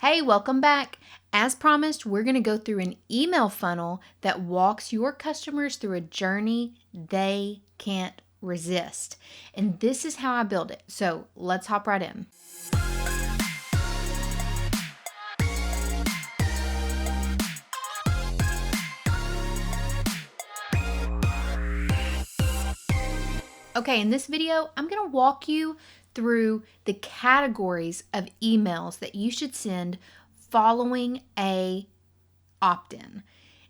Hey, welcome back. As promised, we're going to go through an email funnel that walks your customers through a journey they can't resist. And this is how I build it. So let's hop right in. Okay, in this video, I'm going to walk you through the categories of emails that you should send following a opt-in.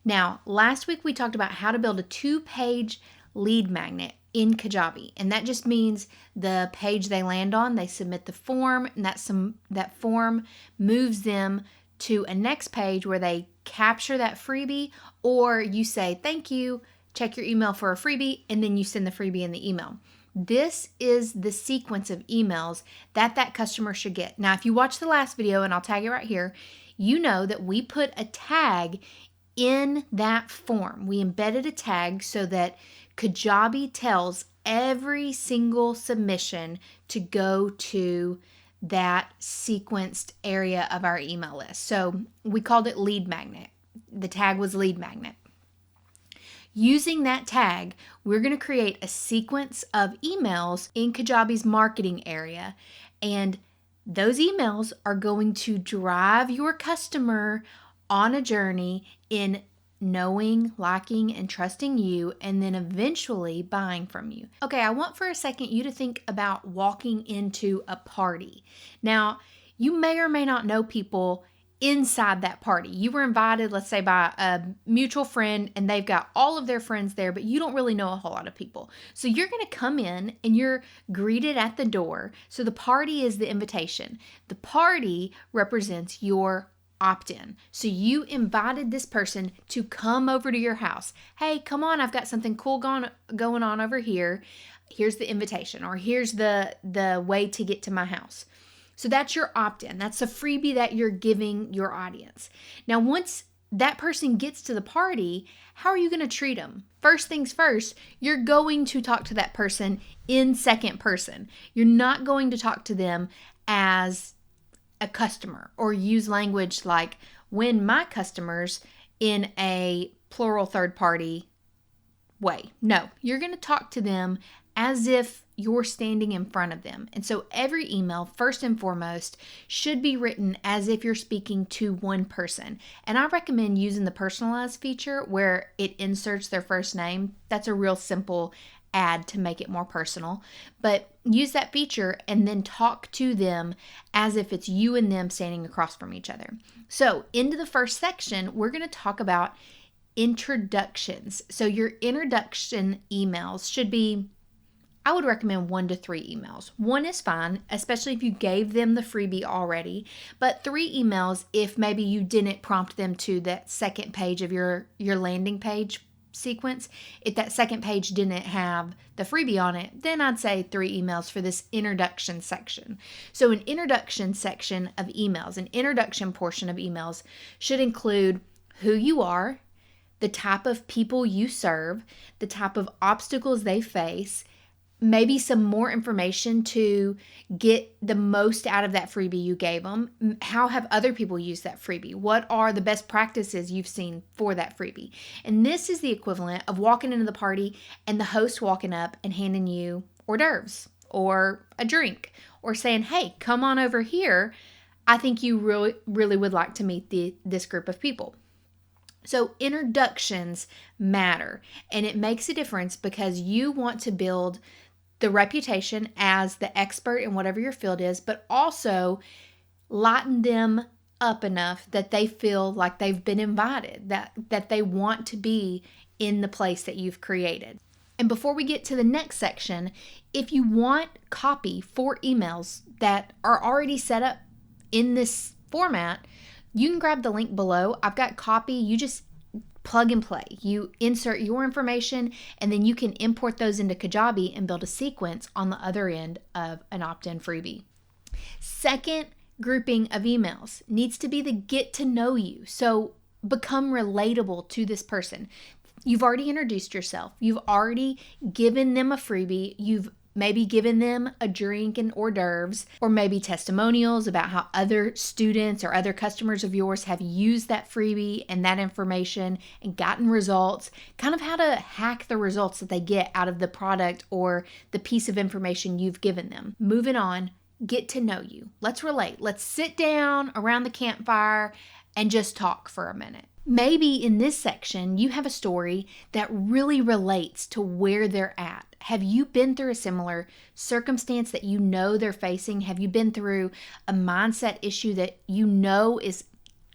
Now, last week we talked about how to build a 2-page lead magnet in Kajabi, and that just means the page they land on, they submit the form, and that form moves them to a next page where they capture that freebie, or you say thank you, check your email for a freebie, and then you send the freebie in the email. This is the sequence of emails that customer should get. Now, if you watch the last video, and I'll tag it right here, you know that we put a tag in that form. We embedded a tag so that Kajabi tells every single submission to go to that sequenced area of our email list. So we called it lead magnet. The tag was lead magnet. Using that tag, we're going to create a sequence of emails in Kajabi's marketing area, and those emails are going to drive your customer on a journey in knowing, liking, and trusting you, and then eventually buying from you. Okay, I want for a second you to think about walking into a party. Now, you may or may not know people inside that party. You were invited, let's say, by a mutual friend, and they've got all of their friends there, but you don't really know a whole lot of people. So you're going to come in and you're greeted at the door. So the party is the invitation. The party represents your opt-in. So you invited this person to come over to your house. Hey, come on, I've got something cool going on over here. Here's the invitation, or here's the way to get to my house. So that's your opt-in. That's a freebie that you're giving your audience. Now, once that person gets to the party, how are you going to treat them? First things first, you're going to talk to that person in second person. You're not going to talk to them as a customer or use language like when my customers in a plural third party way. No, you're going to talk to them as if you're standing in front of them. And so every email, first and foremost, should be written as if you're speaking to one person. And I recommend using the personalized feature where it inserts their first name. That's a real simple add to make it more personal. But use that feature and then talk to them as if it's you and them standing across from each other. So into the first section, we're going to talk about introductions. So your introduction emails should be, I would recommend 1 to 3 emails. 1 is fine, especially if you gave them the freebie already, but 3 emails if maybe you didn't prompt them to that second page of your landing page sequence. If that second page didn't have the freebie on it, then I'd say 3 emails for this introduction section. So an introduction section of emails, an introduction portion of emails should include who you are, the type of people you serve, the type of obstacles they face, maybe some more information to get the most out of that freebie you gave them. How have other people used that freebie? What are the best practices you've seen for that freebie? And this is the equivalent of walking into the party and the host walking up and handing you hors d'oeuvres or a drink or saying, hey, come on over here. I think you really, really would like to meet this group of people. So introductions matter, and it makes a difference because you want to build the reputation as the expert in whatever your field is, but also lighten them up enough that they feel like they've been invited, that they want to be in the place that you've created. And before we get to the next section, if you want copy for emails that are already set up in this format, you can grab the link below. I've got copy. You just plug and play. You insert your information and then you can import those into Kajabi and build a sequence on the other end of an opt-in freebie. Second grouping of emails needs to be the get to know you. So become relatable to this person. You've already introduced yourself. You've already given them a freebie. You've maybe giving them a drink and hors d'oeuvres, or maybe testimonials about how other students or other customers of yours have used that freebie and that information and gotten results, kind of how to hack the results that they get out of the product or the piece of information you've given them. Moving on, get to know you. Let's relate. Let's sit down around the campfire and just talk for a minute. Maybe in this section, you have a story that really relates to where they're at. Have you been through a similar circumstance that you know they're facing? Have you been through a mindset issue that you know is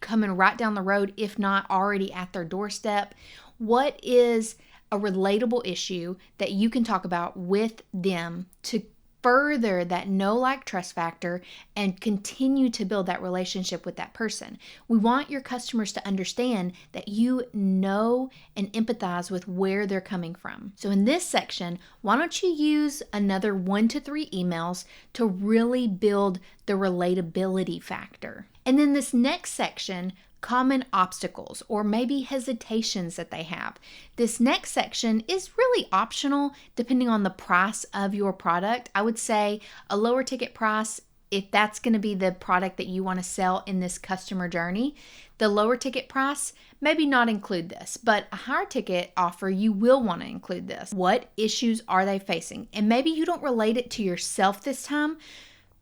coming right down the road, if not already at their doorstep? What is a relatable issue that you can talk about with them to further that know, like, trust factor and continue to build that relationship with that person? We want your customers to understand that you know and empathize with where they're coming from. So in this section, why don't you use another 1 to 3 emails to really build the relatability factor? And then this next section, common obstacles or maybe hesitations that they have. This next section is really optional depending on the price of your product. I would say a lower ticket price, if that's going to be the product that you want to sell in this customer journey, the lower ticket price, maybe not include this, but a higher ticket offer, you will want to include this. What issues are they facing? And maybe you don't relate it to yourself this time,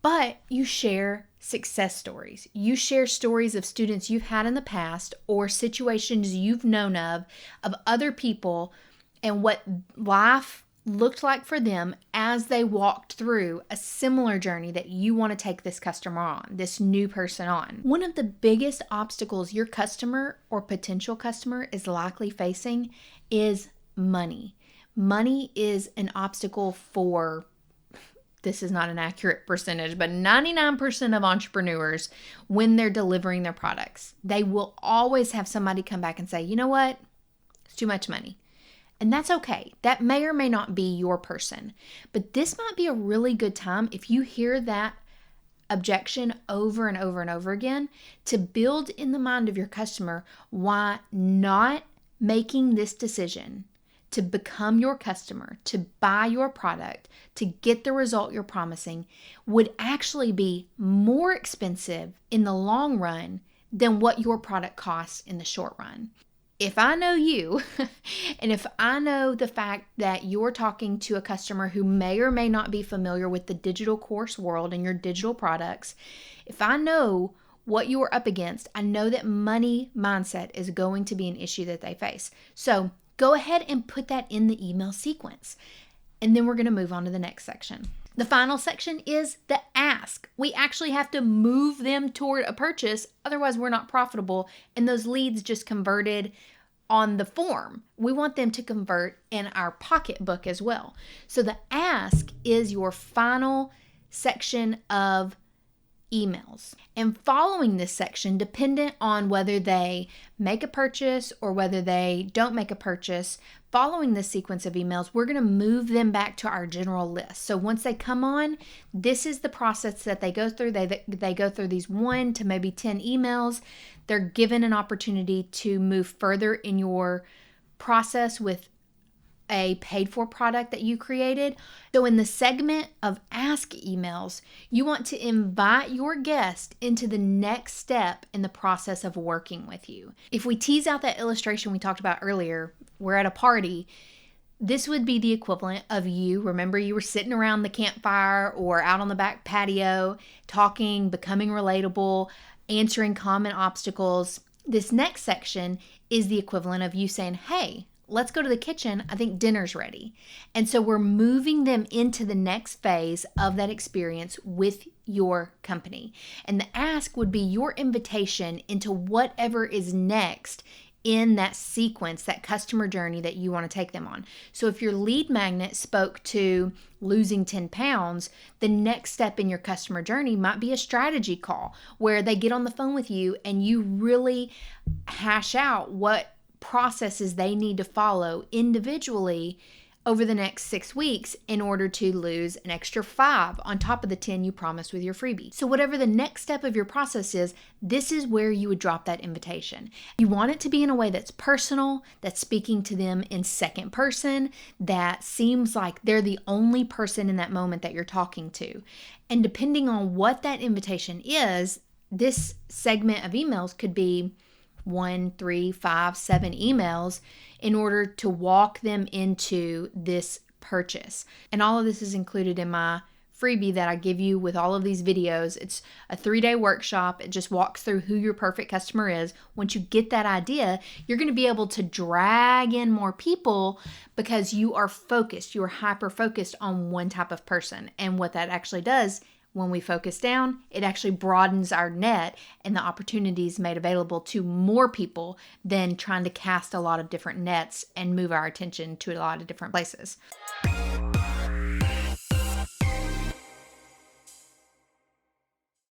but you share success stories. You share stories of students you've had in the past or situations you've known of other people and what life looked like for them as they walked through a similar journey that you want to take this customer on, this new person on. One of the biggest obstacles your customer or potential customer is likely facing is money. Money is an obstacle for, this is not an accurate percentage, but 99% of entrepreneurs, when they're delivering their products, they will always have somebody come back and say, you know what, it's too much money. And that's okay. That may or may not be your person. But this might be a really good time, if you hear that objection over and over and over again, to build in the mind of your customer why not making this decision to become your customer, to buy your product, to get the result you're promising, would actually be more expensive in the long run than what your product costs in the short run. If I know you, and if I know the fact that you're talking to a customer who may or may not be familiar with the digital course world and your digital products, if I know what you are up against, I know that money mindset is going to be an issue that they face. So go ahead and put that in the email sequence. And then we're going to move on to the next section. The final section is the ask. We actually have to move them toward a purchase, otherwise we're not profitable, and those leads just converted on the form. We want them to convert in our pocketbook as well. So the ask is your final section of emails. And following this section, dependent on whether they make a purchase or whether they don't make a purchase, following this sequence of emails, we're going to move them back to our general list. So once they come on, this is the process that they go through. They go through these 1 to maybe 10 emails. They're given an opportunity to move further in your process with a paid for product that you created. So in the segment of ask emails, you want to invite your guest into the next step in the process of working with you. If we tease out that illustration we talked about earlier, we're at a party, this would be the equivalent of you. Remember, you were sitting around the campfire or out on the back patio, talking, becoming relatable, answering common obstacles. This next section is the equivalent of you saying, hey, let's go to the kitchen. I think dinner's ready. And so we're moving them into the next phase of that experience with your company. And the ask would be your invitation into whatever is next in that sequence, that customer journey that you want to take them on. So if your lead magnet spoke to losing 10 pounds, the next step in your customer journey might be a strategy call where they get on the phone with you and you really hash out what processes they need to follow individually over the next 6 weeks in order to lose an extra 5 on top of the 10 you promised with your freebie. So whatever the next step of your process is, this is where you would drop that invitation. You want it to be in a way that's personal, that's speaking to them in second person, that seems like they're the only person in that moment that you're talking to. And depending on what that invitation is, this segment of emails could be 1, 3, 5, 7 emails in order to walk them into this purchase. And all of this is included in my freebie that I give you with all of these videos. It's a 3-day workshop. It just walks through who your perfect customer is. Once you get that idea, you're going to be able to drag in more people because you are focused. You are hyper focused on one type of person. And what that actually does, when we focus down, it actually broadens our net and the opportunities made available to more people than trying to cast a lot of different nets and move our attention to a lot of different places.